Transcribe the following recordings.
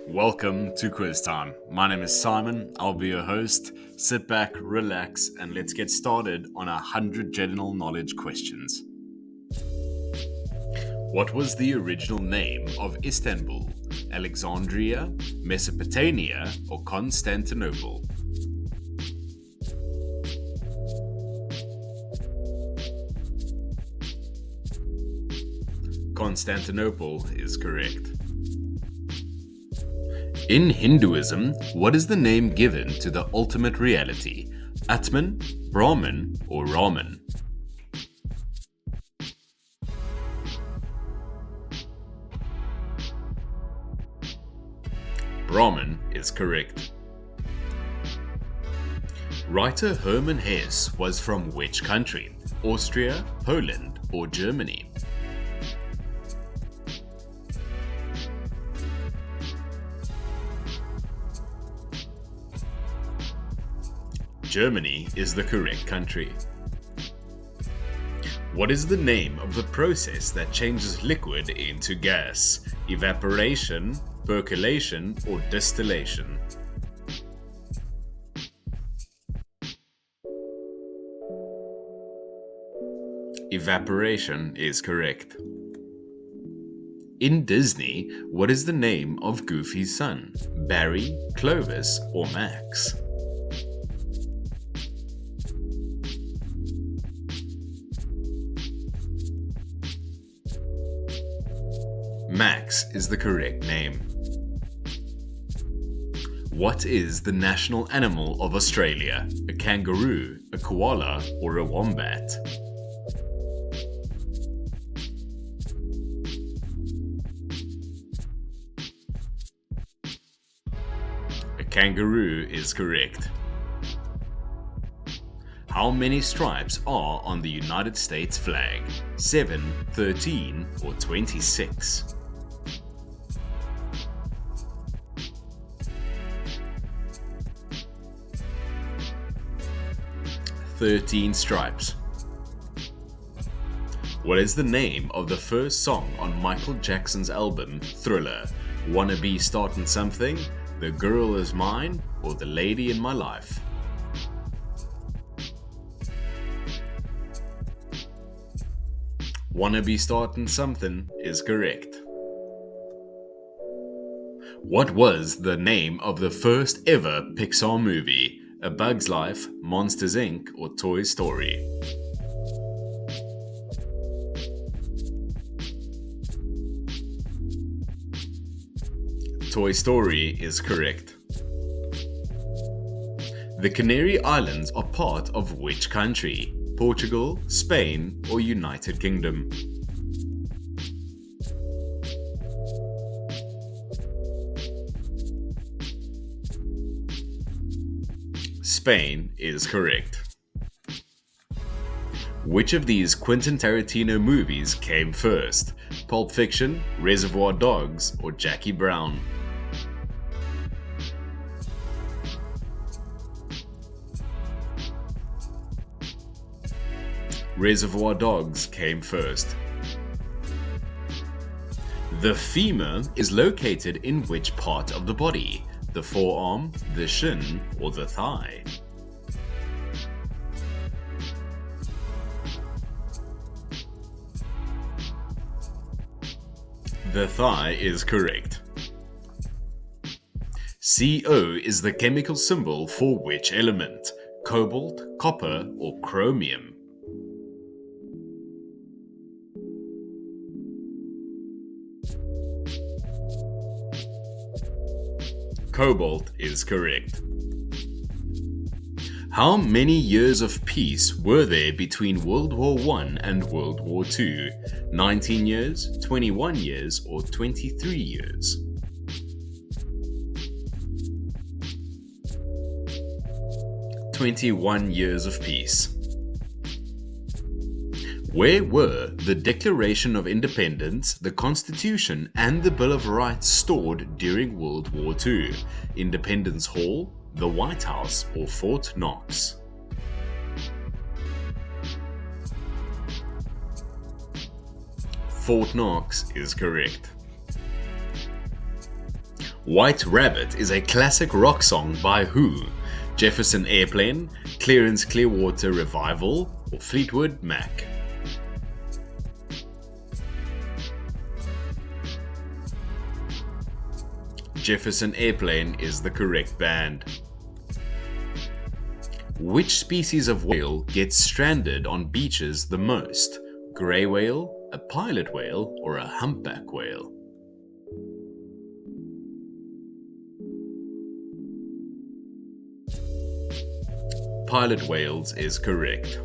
Welcome to Quiz Time. My name is Simon. I'll be your host. Sit back, relax, and let's get started on 100 general knowledge questions. What was the original name of Istanbul? Alexandria, Mesopotamia, or Constantinople? Constantinople is correct. In Hinduism, what is the name given to the ultimate reality? Atman, Brahman, or Raman? Brahman is correct. Writer Hermann Hesse was from which country? Austria, Poland, or Germany? Germany is the correct country. What is the name of the process that changes liquid into gas? Evaporation, percolation, or distillation? Evaporation is correct. In Disney, what is the name of Goofy's son? Barry, Clovis, or Max? Max is the correct name. What is the national animal of Australia? A kangaroo, a koala, or a wombat? A kangaroo is correct. How many stripes are on the United States flag? 7, 13, or 26? 13 stripes. What is the name of the first song on Michael Jackson's album Thriller? Wanna Be Startin' Something, The Girl Is Mine, or The Lady in My Life? Wanna Be Startin' Something is correct. What was the name of the first ever Pixar movie? A Bug's Life, Monsters Inc., or Toy Story? Toy Story is correct. The Canary Islands are part of which country? Portugal, Spain, or United Kingdom? Spain is correct. Which of these Quentin Tarantino movies came first? Pulp Fiction, Reservoir Dogs, or Jackie Brown? Reservoir Dogs came first. The femur is located in which part of the body? The forearm, the shin, or the thigh? The thigh is correct. CO is the chemical symbol for which element? Cobalt, copper, or chromium? Cobalt is correct. How many years of peace were there between World War I and World War II? 19 years, 21 years, or 23 years? "21 years of peace." Where were the Declaration of Independence, the Constitution, and the Bill of Rights stored during World War II? Independence Hall, the White House, or Fort Knox? Fort Knox is correct. White Rabbit is a classic rock song by who? Jefferson Airplane, Clarence Clearwater Revival, or Fleetwood Mac? Jefferson Airplane is the correct band. Which species of whale gets stranded on beaches the most? Grey whale, a pilot whale, or a humpback whale? Pilot whales is correct.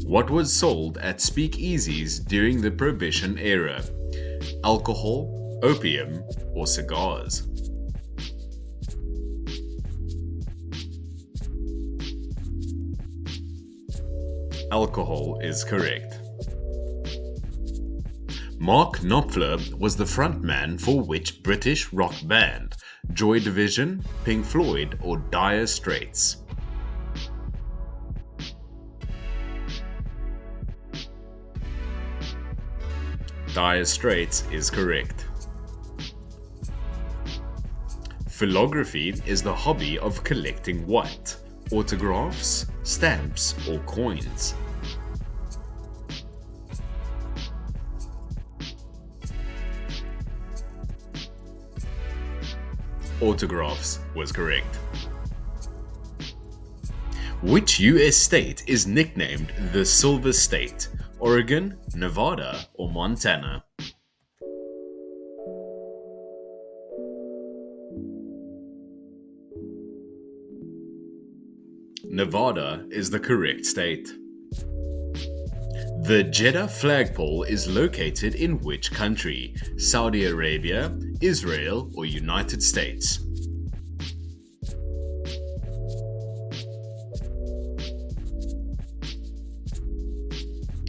What was sold at speakeasies during the Prohibition era? Alcohol, opium, or cigars? Alcohol is correct. Mark Knopfler was the frontman for which British rock band? Joy Division, Pink Floyd, or Dire Straits? Dire Straits is correct. Philography is the hobby of collecting what? Autographs, stamps, or coins? Autographs was correct. Which US state is nicknamed the Silver State? Oregon, Nevada, or Montana? Nevada is the correct state. The Jeddah flagpole is located in which country? Saudi Arabia, Israel, or United States?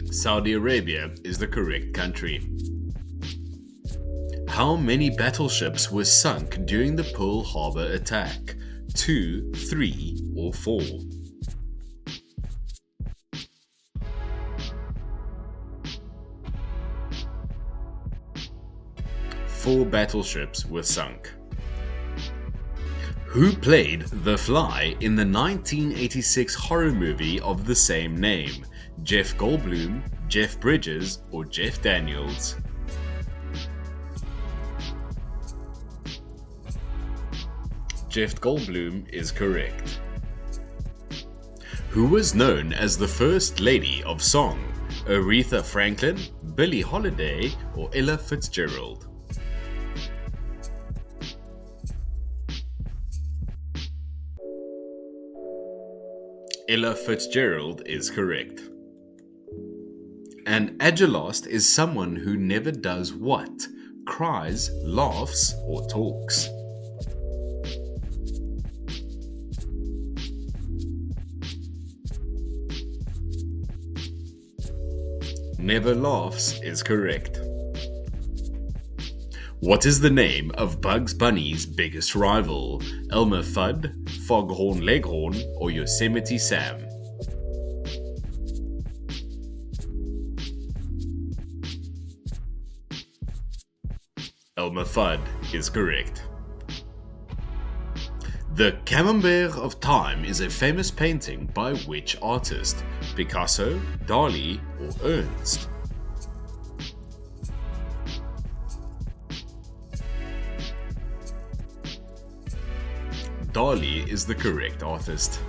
Saudi Arabia is the correct country. How many battleships were sunk during the Pearl Harbor attack? 2, 3, or 4? Four battleships were sunk. Who played The Fly in the 1986 horror movie of the same name? Jeff Goldblum, Jeff Bridges, or Jeff Daniels? Jeff Goldblum is correct. Who was known as the First Lady of Song? Aretha Franklin, Billie Holiday, or Ella Fitzgerald? Ella Fitzgerald is correct. An agilast is someone who never does what? Cries, laughs, or talks? Never laughs is correct. What is the name of Bugs Bunny's biggest rival? Elmer Fudd, Foghorn Leghorn, or Yosemite Sam? Elmer Fudd is correct. The Camembert of Time is a famous painting by which artist? Picasso, Dali, or Ernst? Dali is the correct artist.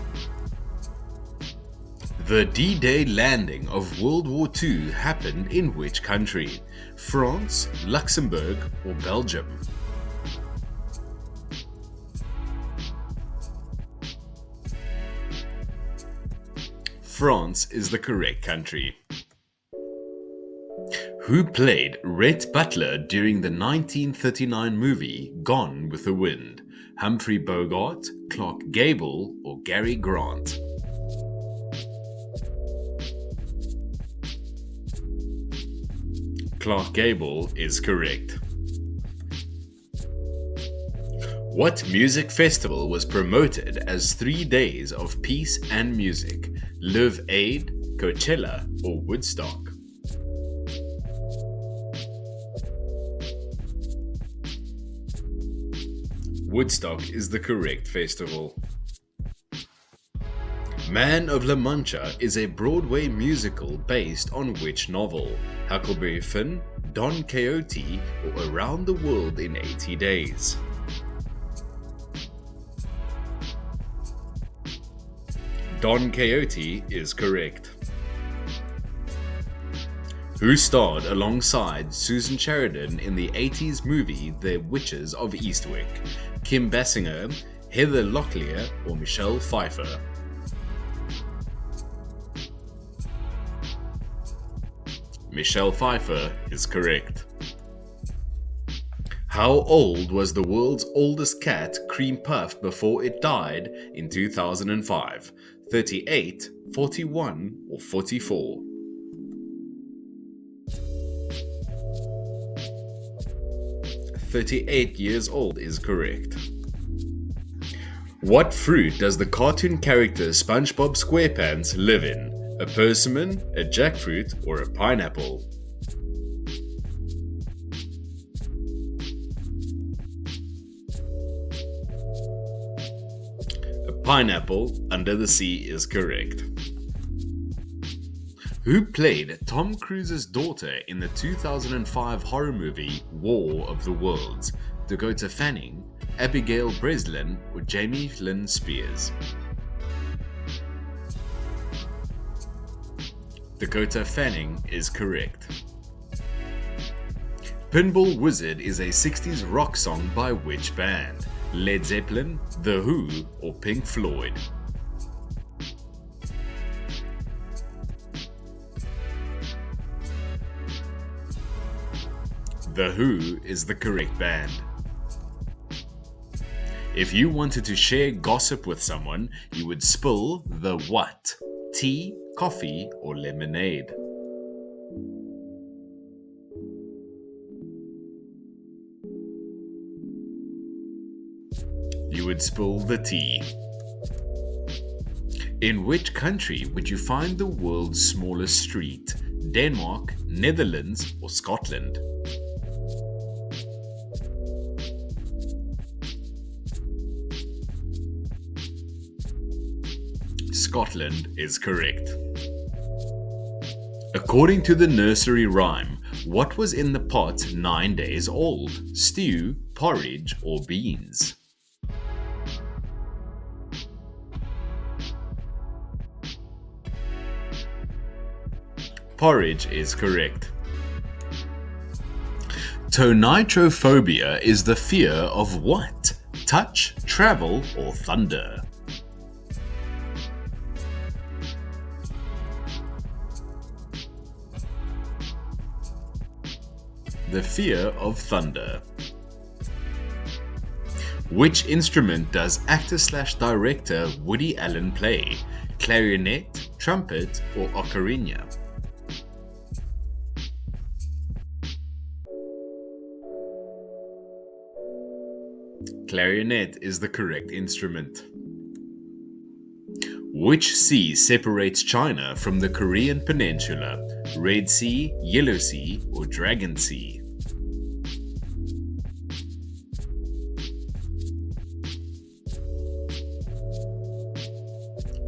The D-Day landing of World War II happened in which country? France, Luxembourg, or Belgium? France is the correct country. Who played Rhett Butler during the 1939 movie Gone with the Wind? Humphrey Bogart, Clark Gable, or Gary Grant? Clark Gable is correct. What music festival was promoted as 3 days of peace and music? Live Aid, Coachella, or Woodstock? Woodstock is the correct festival. Man of La Mancha is a Broadway musical based on which novel? Huckleberry Finn, Don Quixote, or Around the World in 80 Days? Don Quixote is correct. Who starred alongside Susan Sheridan in the 80s movie The Witches of Eastwick? Kim Basinger, Heather Locklear, or Michelle Pfeiffer? Michelle Pfeiffer is correct. How old was the world's oldest cat, Cream Puff, before it died in 2005? 38, 41, or 44? 38 years old is correct. What fruit does the cartoon character SpongeBob SquarePants live in? A persimmon, a jackfruit, or a pineapple? A pineapple under the sea is correct. Who played Tom Cruise's daughter in the 2005 horror movie War of the Worlds? Dakota Fanning, Abigail Breslin, or Jamie Lynn Spears? Dakota Fanning is correct. Pinball Wizard is a 60s rock song by which band? Led Zeppelin, The Who, or Pink Floyd? The Who is the correct band. If you wanted to share gossip with someone, you would spill the what? Tea, coffee, or lemonade? You would spill the tea. In which country would you find the world's smallest street? Denmark, Netherlands, or Scotland? Scotland is correct. According to the nursery rhyme, what was in the pot 9 days old? Stew, porridge, or beans? Porridge is correct. Tonitrophobia is the fear of what? Touch, travel, or thunder? The fear of thunder. Which instrument does actor/director Woody Allen play? Clarinet, trumpet, or ocarina? Clarinet is the correct instrument. Which sea separates China from the Korean Peninsula? Red Sea, Yellow Sea, or Dragon Sea?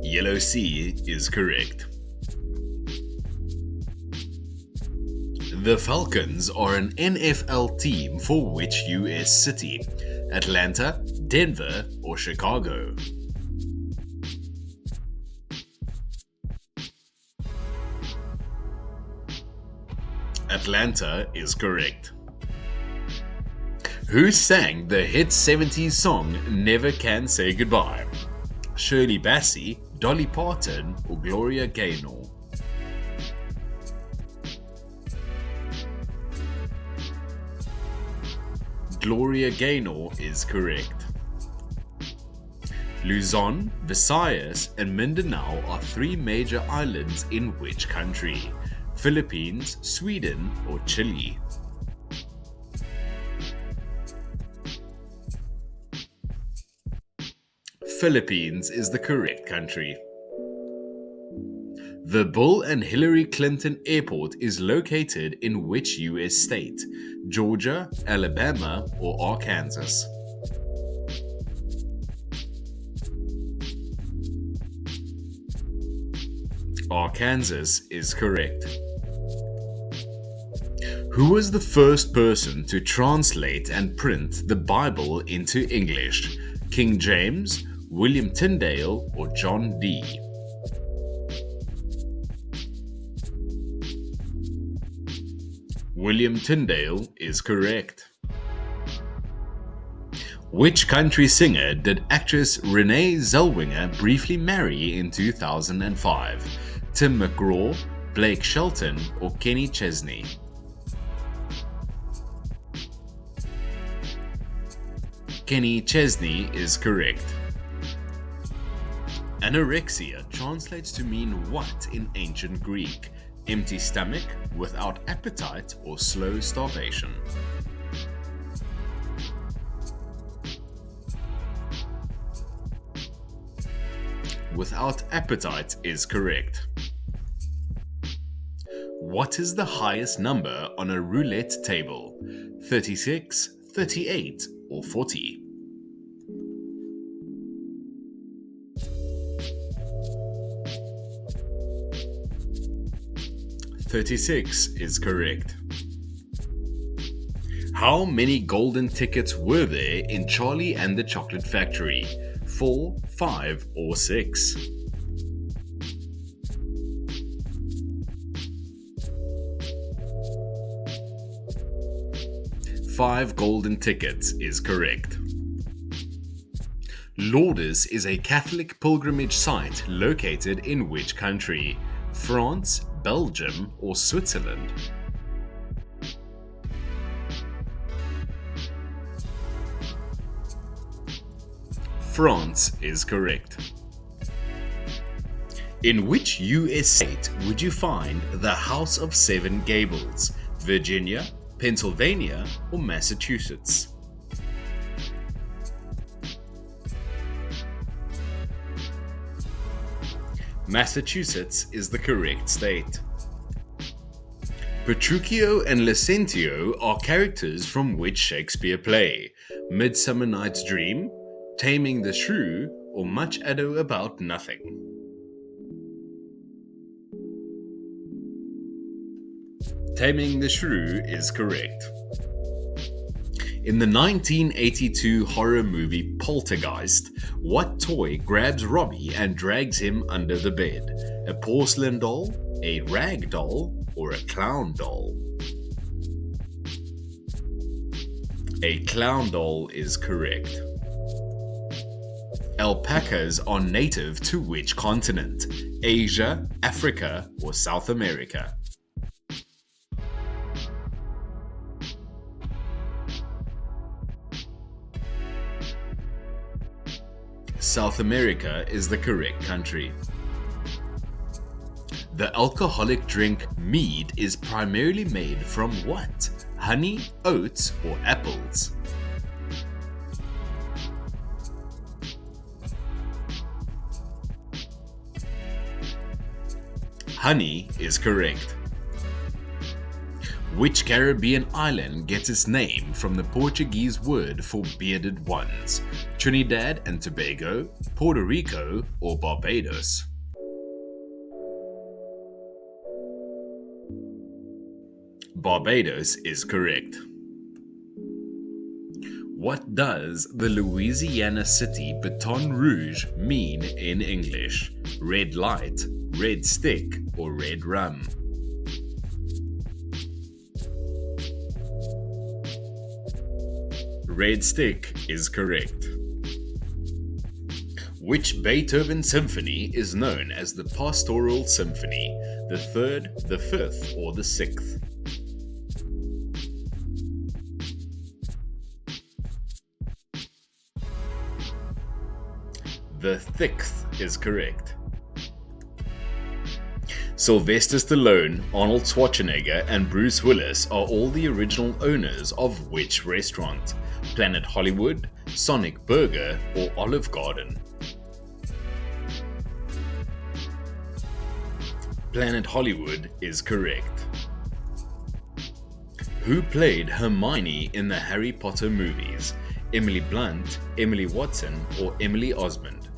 Yellow Sea is correct. The Falcons are an NFL team for which US city? Atlanta, Denver, or Chicago? Atlanta is correct. Who sang the hit 70s song Never Can Say Goodbye? Shirley Bassey, Dolly Parton, or Gloria Gaynor? Gloria Gaynor is correct. Luzon, Visayas, and Mindanao are three major islands in which country? Philippines, Sweden, or Chile? Philippines is the correct country. The Bill and Hillary Clinton Airport is located in which US state? Georgia, Alabama, or Arkansas? Arkansas is correct. Who was the first person to translate and print the Bible into English? King James, William Tyndale, or John Dee? William Tyndale is correct. Which country singer did actress Renee Zellweger briefly marry in 2005? Tim McGraw, Blake Shelton, or Kenny Chesney? Kenny Chesney is correct. Anorexia translates to mean what in ancient Greek? Empty stomach, without appetite, or slow starvation? Without appetite is correct. What is the highest number on a roulette table? 36, 38, or 40? 36 is correct. How many golden tickets were there in Charlie and the Chocolate Factory? 4, 5, or 6? 5 golden tickets is correct. Lourdes is a Catholic pilgrimage site located in which country? France, Belgium, or Switzerland? France is correct. In which US state would you find the House of Seven Gables? Virginia, Pennsylvania, or Massachusetts? Massachusetts is the correct state. Petruchio and Lucentio are characters from which Shakespeare play? Midsummer Night's Dream, Taming the Shrew, or Much Ado About Nothing? Taming the Shrew is correct. In the 1982 horror movie Poltergeist, what toy grabs Robbie and drags him under the bed? A porcelain doll, a rag doll, or a clown doll? A clown doll is correct. Alpacas are native to which continent? Asia, Africa, or South America? South America is the correct country. The alcoholic drink mead is primarily made from what? Honey, oats, or apples? Honey is correct. Which Caribbean island gets its name from the Portuguese word for bearded ones? Trinidad and Tobago, Puerto Rico, or Barbados? Barbados is correct. What does the Louisiana city Baton Rouge mean in English? Red light, red stick, or red rum? Red stick is correct. Which Beethoven symphony is known as the Pastoral Symphony? The third, the fifth, or the sixth? The sixth is correct. Sylvester Stallone, Arnold Schwarzenegger, and Bruce Willis are all the original owners of which restaurant? Planet Hollywood, Sonic Burger, or Olive Garden? Planet Hollywood is correct. Who played Hermione in the Harry Potter movies? Emily Blunt, Emily Watson, or Emily Osmond?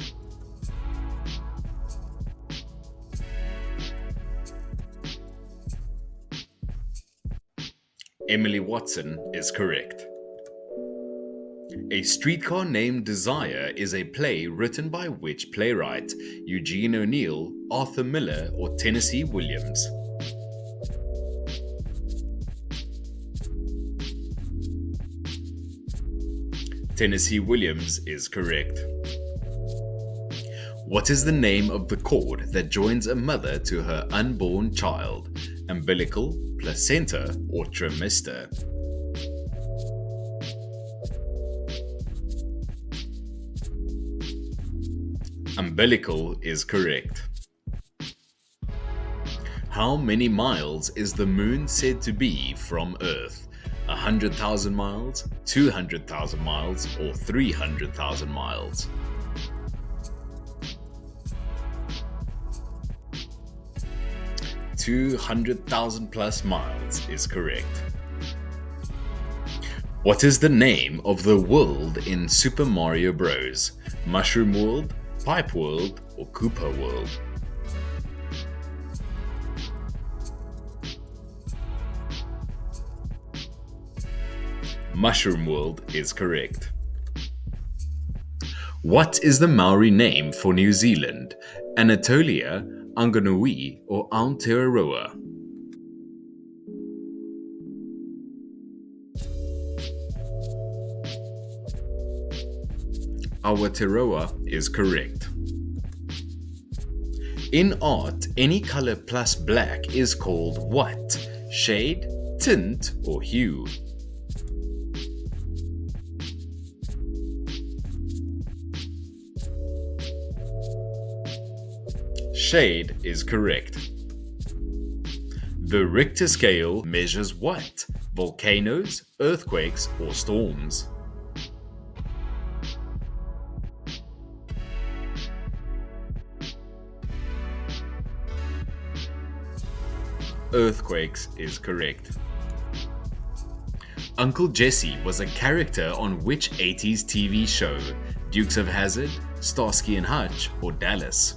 Emily Watson is correct. A Streetcar Named Desire is a play written by which playwright? Eugene O'Neill, Arthur Miller, or Tennessee Williams? Tennessee Williams is correct. What is the name of the cord that joins a mother to her unborn child? Umbilical, placenta, or trimester? Umbilical is correct. How many miles is the moon said to be from Earth? 100,000 miles, 200,000 miles, or 300,000 miles? "200,000 plus miles" is correct. What is the name of the world in Super Mario Bros? Mushroom World, Pipe World, or Koopa World? Mushroom World is correct. What is the Maori name for New Zealand? Anatolia, Anganui, or Aotearoa? Aotearoa is correct. In art, any color plus black is called what? Shade, tint, or hue? Shade is correct. The Richter scale measures what? Volcanoes, earthquakes, or storms? Earthquakes is correct. Uncle Jesse was a character on which 80s TV show? Dukes of Hazzard, Starsky and Hutch, or Dallas?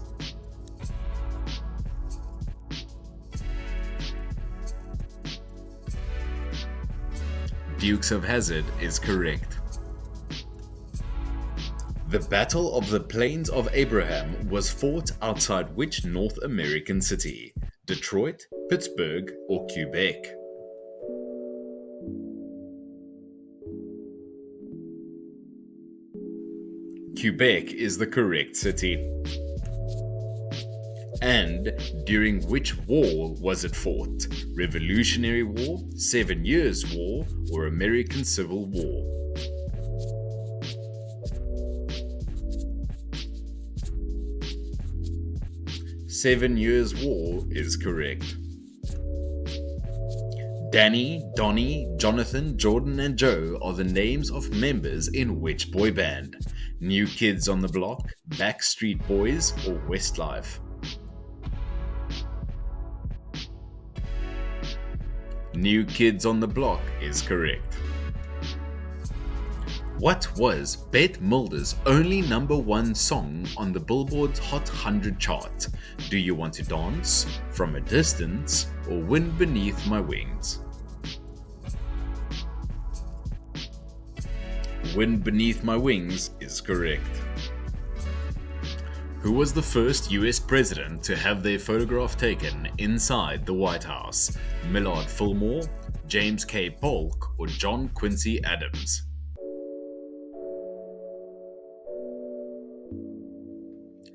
Dukes of Hazzard is correct. The Battle of the Plains of Abraham was fought outside which North American city? Detroit, Pittsburgh, or Quebec? Quebec is the correct city. And during which war was it fought? Revolutionary War, 7 Years' War, or American Civil War? Seven Years' War is correct. Danny, Donnie, Jonathan, Jordan, and Joe are the names of members in which boy band? New Kids on the Block, Backstreet Boys, or Westlife? New Kids on the Block is correct. What was Bette Midler's only #1 song on the Billboard's Hot 100 chart? Do You Want to Dance, From a Distance, or Wind Beneath My Wings? Wind Beneath My Wings is correct. Who was the first US president to have their photograph taken inside the White House? Millard Fillmore, James K. Polk, or John Quincy Adams?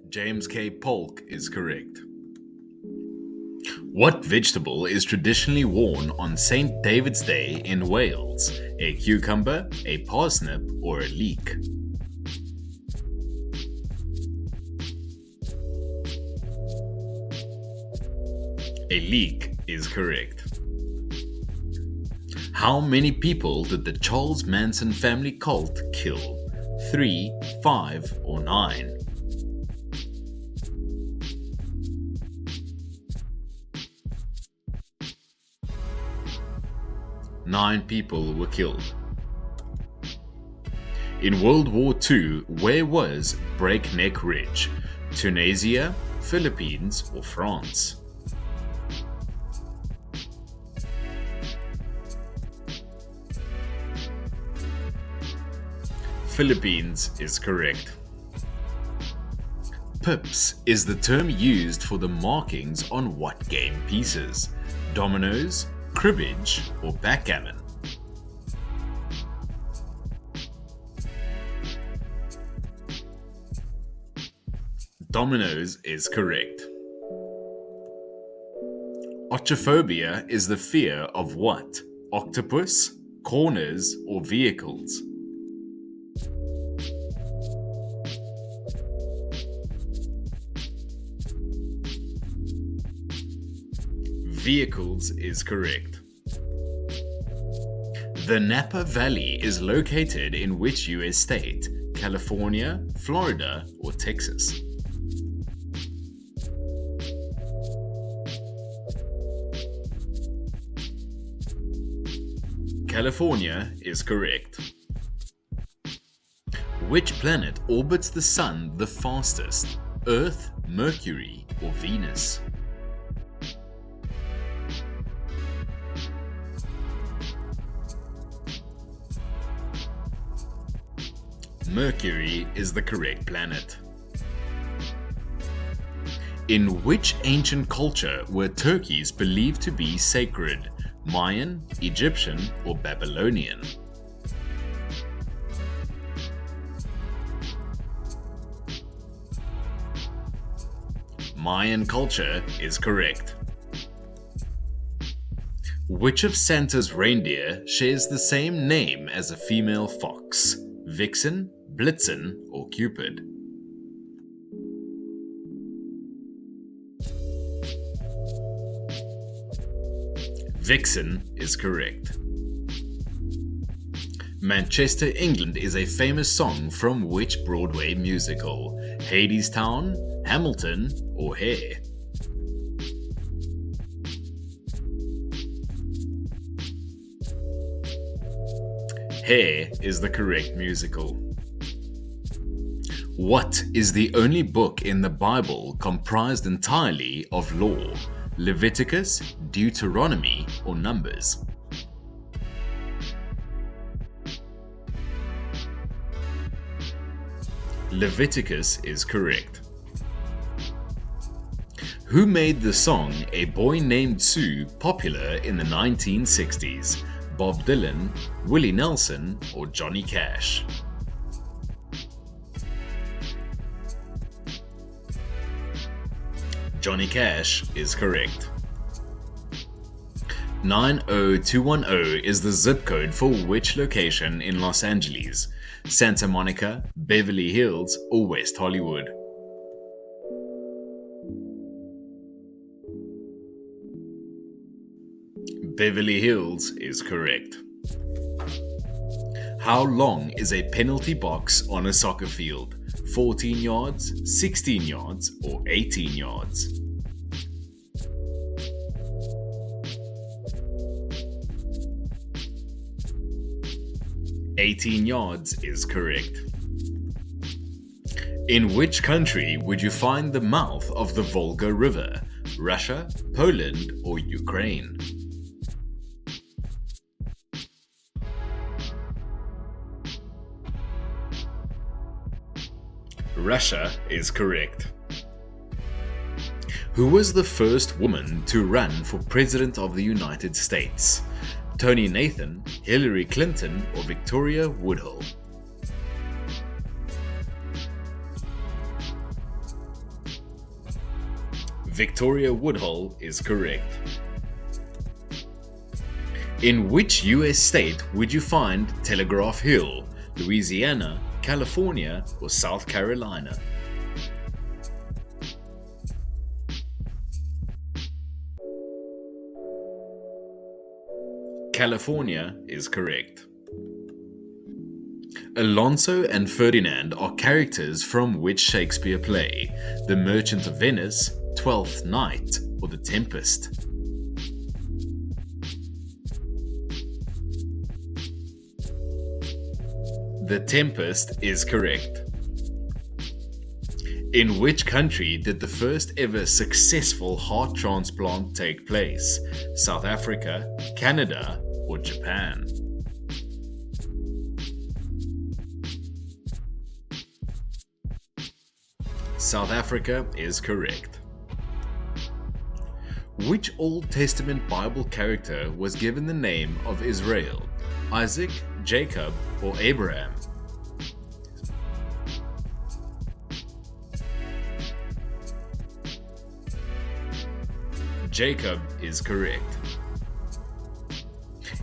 James K. Polk is correct. What vegetable is traditionally worn on St. David's Day in Wales? A cucumber, a parsnip, or a leek? A leek is correct. How many people did the Charles Manson family cult kill? 3, 5, or 9? 9 people were killed. In World War II, where was Breakneck Ridge? Tunisia, Philippines, or France? Philippines is correct. Pips is the term used for the markings on what game pieces? Dominoes, cribbage, or backgammon? Dominoes is correct. Ochophobia is the fear of what? Octopus, corners, or vehicles? Vehicles is correct. The Napa Valley is located in which US state? California, Florida, or Texas? California is correct. Which planet orbits the Sun the fastest? Earth, Mercury, or Venus? Mercury is the correct planet. In which ancient culture were turkeys believed to be sacred? Mayan, Egyptian, or Babylonian? Mayan culture is correct. Which of Santa's reindeer shares the same name as a female fox? Vixen, Blitzen, or Cupid? Vixen is correct. Manchester, England is a famous song from which Broadway musical? Hadestown, Hamilton, or Hair? Hair is the correct musical. What is the only book in the Bible comprised entirely of law? Leviticus, Deuteronomy, or Numbers? Leviticus is correct. Who made the song A Boy Named Sue popular in the 1960s? Bob Dylan, Willie Nelson, or Johnny Cash? Johnny Cash is correct. 90210 is the zip code for which location in Los Angeles? Santa Monica, Beverly Hills, or West Hollywood? Beverly Hills is correct. How long is a penalty box on a soccer field? 14 yards, 16 yards, or 18 yards? "18 yards" is correct. In which country would you find the mouth of the Volga River? Russia, Poland, or Ukraine? Russia is correct. Who was the first woman to run for President of the United States? Tony Nathan, Hillary Clinton, or Victoria Woodhull? Victoria Woodhull is correct. In which US state would you find Telegraph Hill? Louisiana, California, or South Carolina? California is correct. Alonso and Ferdinand are characters from which Shakespeare play? The Merchant of Venice, Twelfth Night, or The Tempest? The Tempest is correct. In which country did the first ever successful heart transplant take place? South Africa, Canada, or Japan? South Africa is correct. Which Old Testament Bible character was given the name of Israel? Isaac, Jacob, or Abraham? Jacob is correct.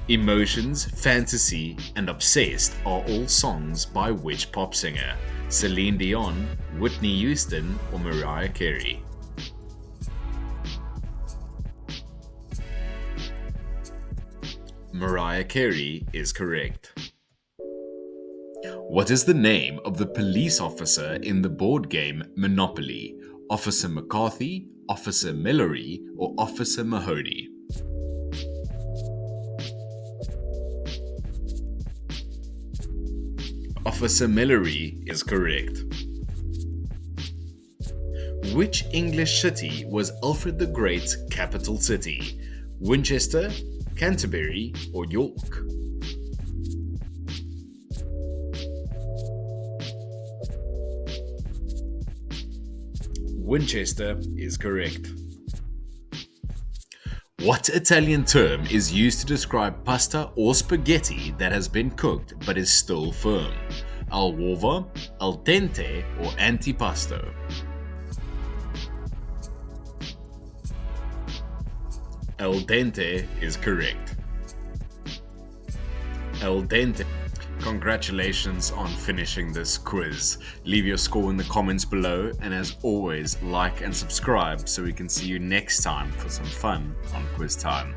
Emotions, Fantasy, and Obsessed are all songs by which pop singer? Celine Dion, Whitney Houston, or Mariah Carey? Mariah Carey is correct. What is the name of the police officer in the board game Monopoly? Officer McCarthy, Officer Mallory, or Officer Mahoney? Officer Mallory is correct. Which English city was Alfred the Great's capital city? Winchester, Canterbury, or York? Winchester is correct. What Italian term is used to describe pasta or spaghetti that has been cooked but is still firm? Al uovo, al dente, or antipasto? Al dente is correct. Al dente. Congratulations on finishing this quiz. Leave your score in the comments below, and as always, like and subscribe so we can see you next time for some fun on quiz time.